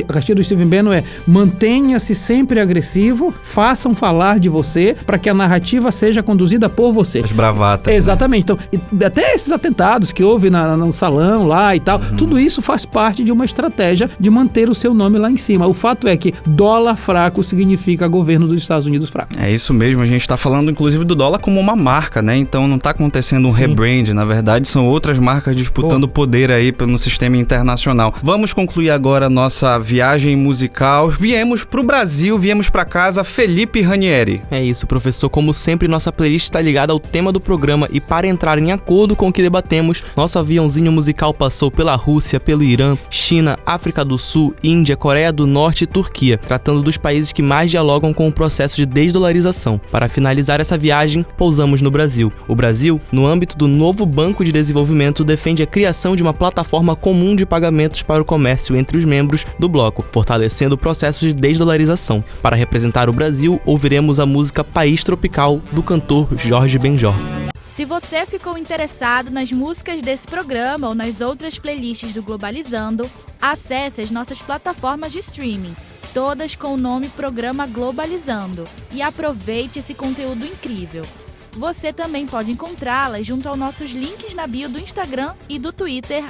A cartilha do Steve Bannon é: mantenha-se sempre agressivo, façam falar de você para que a narrativa seja conduzida por você. As bravatas. Exatamente. Né? Então, até esses atentados que houve no salão lá e tal, tudo isso faz parte de uma estratégia de manter o seu nome lá em cima. O fato é que dólar fraco significa governo dos Estados Unidos fraco. É isso mesmo, a gente está falando inclusive do dólar como uma marca, né? Então não está acontecendo um rebrand, na verdade são outras marcas disputando poder aí no sistema internacional. Vamos concluir agora a nossa viagem musical. Viemos para o Brasil, viemos para casa, Felipe Ranieri. É isso, professor. Como sempre, nossa playlist está ligada ao tema do programa e para entrar em acordo com o que debatemos, nosso aviãozinho musical passou pela Rússia, pelo Irã, China, África do Sul, Índia, Coreia do Norte e Turquia, tratando dos países que mais dialogam com o processo de desdolarização. Para finalizar essa viagem, pousamos no Brasil. O Brasil, no âmbito do novo Banco de Desenvolvimento, defende a criação de uma plataforma comum de pagamentos para o comércio entre os membros do bloco, fortalecendo o processo de desdolarização. Para representar o Brasil, ouviremos a música País Tropical, do cantor Jorge Benjor. Se você ficou interessado nas músicas desse programa ou nas outras playlists do Globalizando, acesse as nossas plataformas de streaming, todas com o nome Programa Globalizando, e aproveite esse conteúdo incrível. Você também pode encontrá-las junto aos nossos links na bio do Instagram e do Twitter,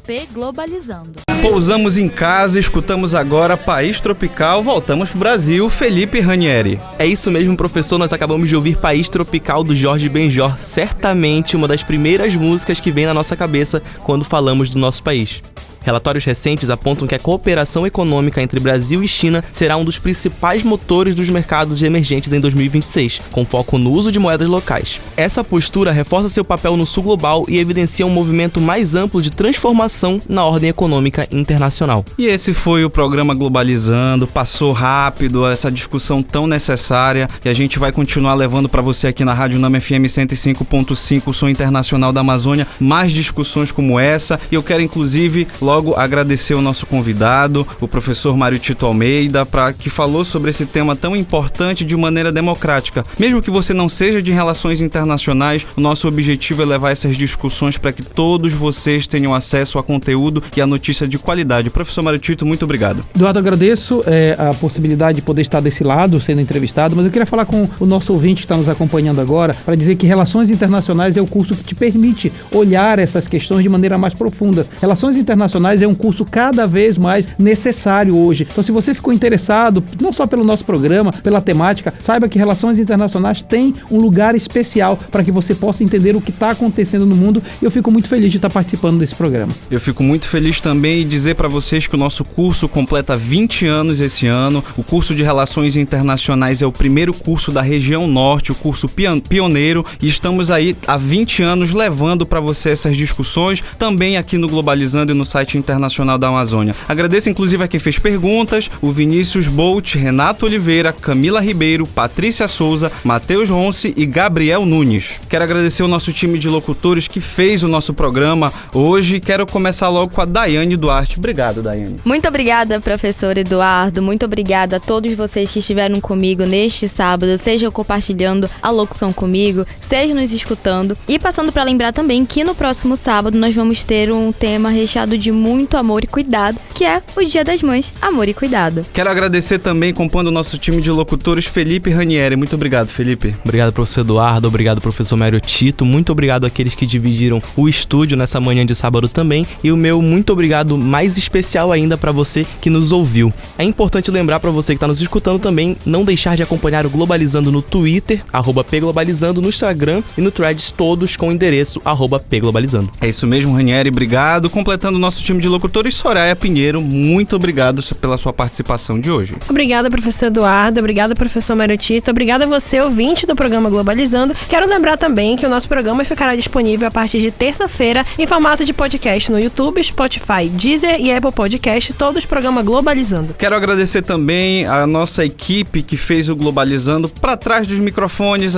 @pglobalizando. Pousamos em casa, escutamos agora País Tropical, voltamos pro Brasil, Felipe Ranieri. É isso mesmo, professor, nós acabamos de ouvir País Tropical do Jorge Benjor, certamente uma das primeiras músicas que vem na nossa cabeça quando falamos do nosso país. Relatórios recentes apontam que a cooperação econômica entre Brasil e China será um dos principais motores dos mercados emergentes em 2026, com foco no uso de moedas locais. Essa postura reforça seu papel no sul global e evidencia um movimento mais amplo de transformação na ordem econômica internacional. E esse foi o programa Globalizando, passou rápido essa discussão tão necessária e a gente vai continuar levando para você aqui na Rádio Nama FM 105.5, o som internacional da Amazônia, mais discussões como essa, e eu quero inclusive logo agradecer o nosso convidado, o professor Mário Tito Almeida, que falou sobre esse tema tão importante de maneira democrática. Mesmo que você não seja de relações internacionais, o nosso objetivo é levar essas discussões para que todos vocês tenham acesso a conteúdo e a notícia de qualidade. Professor Mário Tito, muito obrigado. Eduardo, agradeço a possibilidade de poder estar desse lado, sendo entrevistado, mas eu queria falar com o nosso ouvinte que está nos acompanhando agora, para dizer que Relações Internacionais é o curso que te permite olhar essas questões de maneira mais profunda. Relações Internacionais internacionais é um curso cada vez mais necessário hoje. Então, se você ficou interessado, não só pelo nosso programa, pela temática, saiba que Relações Internacionais tem um lugar especial para que você possa entender o que está acontecendo no mundo, e eu fico muito feliz de estar participando desse programa. Eu fico muito feliz também em dizer para vocês que o nosso curso completa 20 anos esse ano. O curso de Relações Internacionais é o primeiro curso da região norte, o curso pioneiro, e estamos aí há 20 anos levando para você essas discussões, também aqui no Globalizando e no site internacional da Amazônia. Agradeço inclusive a quem fez perguntas, o Vinícius Bolt, Renato Oliveira, Camila Ribeiro, Patrícia Souza, Matheus Ronce e Gabriel Nunes. Quero agradecer o nosso time de locutores que fez o nosso programa hoje. Quero começar logo com a Daiane Duarte. Obrigado, Daiane. Muito obrigada, professor Eduardo. Muito obrigada a todos vocês que estiveram comigo neste sábado, seja compartilhando a locução comigo, seja nos escutando. E passando para lembrar também que no próximo sábado nós vamos ter um tema recheado de muito amor e cuidado, que é o Dia das Mães, Amor e Cuidado. Quero agradecer também, compondo o nosso time de locutores, Felipe Ranieri. Muito obrigado, Felipe. Obrigado, professor Eduardo. Obrigado, professor Mário Tito. Muito obrigado àqueles que dividiram o estúdio nessa manhã de sábado também. E o meu muito obrigado mais especial ainda para você que nos ouviu. É importante lembrar para você que está nos escutando também, não deixar de acompanhar o Globalizando no Twitter, @pglobalizando, no Instagram e no Threads, todos com o endereço @pglobalizando. É isso mesmo, Ranieri. Obrigado. Completando o nosso time de locutores, Soraya Pinheiro. Muito obrigado pela sua participação de hoje. Obrigada, professor Eduardo. Obrigada, professor Mário Tito. Obrigada a você, ouvinte do programa Globalizando. Quero lembrar também que o nosso programa ficará disponível a partir de terça-feira em formato de podcast no YouTube, Spotify, Deezer e Apple Podcast, todos programa Globalizando. Quero agradecer também a nossa equipe que fez o Globalizando para trás dos microfones,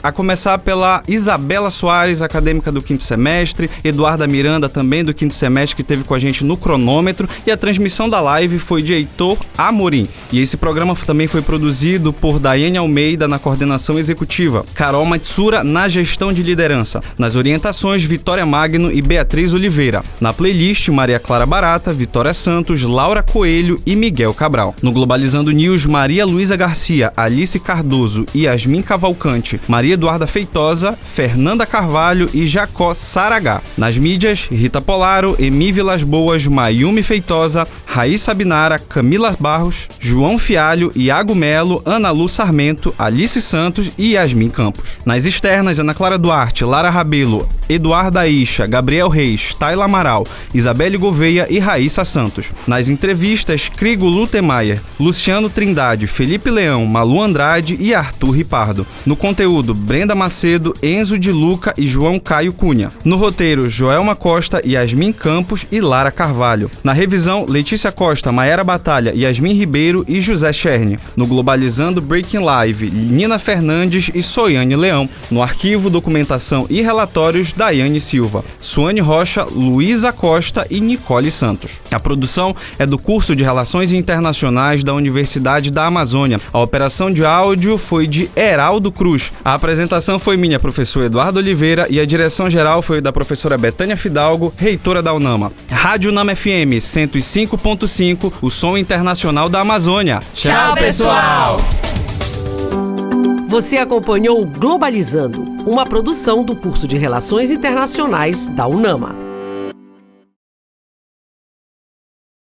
a começar pela Isabela Soares, acadêmica do 5º semestre, Eduarda Miranda, também do 5º semestre, que esteve com a gente no cronômetro, e a transmissão da live foi de Heitor Amorim. E esse programa também foi produzido por Daiane Almeida na coordenação executiva, Carol Matsura na gestão de liderança, nas orientações Vitória Magno e Beatriz Oliveira, na playlist Maria Clara Barata, Vitória Santos, Laura Coelho e Miguel Cabral. No Globalizando News, Maria Luísa Garcia, Alice Cardoso e Yasmin Cavalcante, Maria Eduarda Feitosa, Fernanda Carvalho e Jacó Saragá. Nas mídias, Rita Polaro, Emi Vilas Boas, Mayumi Feitosa, Raíssa Binara, Camila Barros, João Fialho, Iago Melo, Ana Lu Sarmento, Alice Santos e Yasmin Campos. Nas externas, Ana Clara Duarte, Lara Rabelo, Eduarda Isha, Gabriel Reis, Tayla Amaral, Isabelle Gouveia e Raíssa Santos. Nas entrevistas, Crigo Lutemeyer, Luciano Trindade, Felipe Leão, Malu Andrade e Arthur Ripardo. No conteúdo, Brenda Macedo, Enzo de Luca e João Caio Cunha. No roteiro, Joelma Costa, Yasmin Campos e Lara Carvalho. Na revisão, Letícia Costa, Maera Batalha, Yasmin Ribeiro e José Cherne. No Globalizando Breaking Live, Nina Fernandes e Soiane Leão. No arquivo, documentação e relatórios, Daiane Silva, Suane Rocha, Luísa Costa e Nicole Santos. A produção é do curso de Relações Internacionais da Universidade da Amazônia. A operação de áudio foi de Heraldo Cruz. A apresentação foi minha, professor Eduardo Oliveira, e a direção geral foi da professora Betânia Fidalgo, reitora da UNAMA. Rádio UNAMA FM 105.5, o som internacional da Amazônia. Tchau, pessoal! Você acompanhou o Globalizando, uma produção do curso de Relações Internacionais da UNAMA.